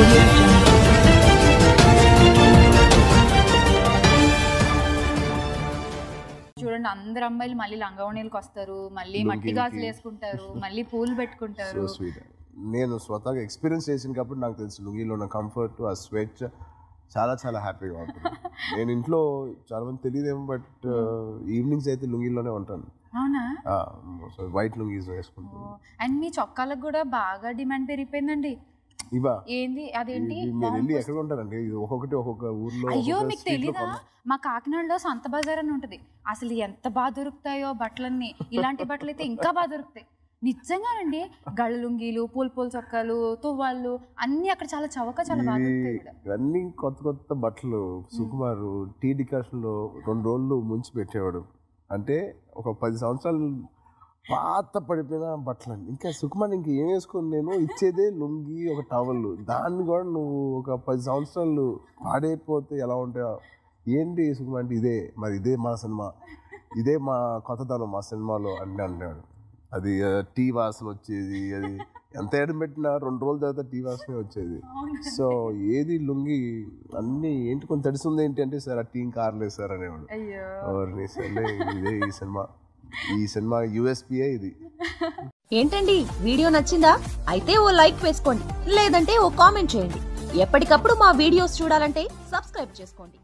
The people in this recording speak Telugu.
Audio Jungle. చూడండి అందరు అమ్మాయిలు మళ్ళీ లంగావణీలకు వస్తారు, మళ్ళీ మట్టి గాజులు వేసుకుంటారు, మళ్ళీ పూలు పెట్టుకుంటారు. నేను స్వతహాగా ఎక్స్పీరియన్స్ చేసిన కాబట్టి నాకు తెలుసు లుంగీలో ఉన్న కంఫర్ట్, ఆ స్వెట్ చాలా చాలా హ్యాపీగా ఉంటుంది. నేను ఇంట్లో చాలా మంది తెలియదేమో, బట్ ఈవినింగ్స్ అయితే లుంగీలోనే ఉంటాను. అవునా? వైట్ లుంగీస్ వేసుకుంటాను. అండ్ మీ చొక్కాలకు కూడా బాగా డిమాండ్ పెరిగిపోయిందండి. ఇవా ఏంది అదేంటి? మీరు వెళ్ళి ఎక్కడ ఉంటారండి? ఒక్కొక్కటి ఒక్కొక్క ఊర్లో. అయ్యో మీకు తెలీదా? మా కాకినాడలో సంత బజార్ అని ఉంటుంది. అసలు ఎంత బాగా దొరుకుతాయో బట్టలన్నీ. ఇలాంటి బట్టలు అయితే ఇంకా బాగా దొరుకుతాయి నిజంగానండి. గళ్ళ లుంగీలు, పూల చొక్కాలు, తువ్వాళ్ళు అన్ని అక్కడ చాలా చవక, చాలా బాగా దొరుకుతాయి. ఇవన్నీ కొత్త కొత్త బట్టలు. సుకుమారు టీ డికాషన్లో 2 రోజులు ముంచి పెట్టేవాడు. అంటే ఒక 10 సంవత్సరాలు పాత పడిపోయిన బట్టలు. ఇంకా సుకుమార్ ఇంక ఏం వేసుకొని నేను ఇచ్చేదే లుంగి, ఒక టవల్. దాన్ని కూడా నువ్వు ఒక 10 సంవత్సరాలు పాడైపోతే ఎలా ఉంటాయో. ఏంటి సుకుమార్ అంటే ఇదే మరి, ఇదే మా సినిమా, ఇదే మా కొత్తదనం మా సినిమాలో అంటే అన్నాడు. అది టీ వాసన వచ్చేది. అది ఎంత ఏడు పెట్టినా 2 రోజుల తర్వాత టీ వాసనే వచ్చేది. సో ఏది లుంగి అన్నీ ఏంటి కొంచెం తడిసింది ఏంటి అంటే, సార్ ఆ టీ ఇంకా ఆరలేదు సార్ అనేవాడు. ఎవరిని సర్లే, ఇదే ఈ సినిమా యూఎస్పీఏ ఇది. ఏంటండి వీడియో నచ్చిందా? అయితే ఓ లైక్ వేసుకోండి, లేదంటే ఓ కామెంట్ చేయండి. ఎప్పటికప్పుడు మా వీడియోస్ చూడాలంటే సబ్స్క్రైబ్ చేసుకోండి.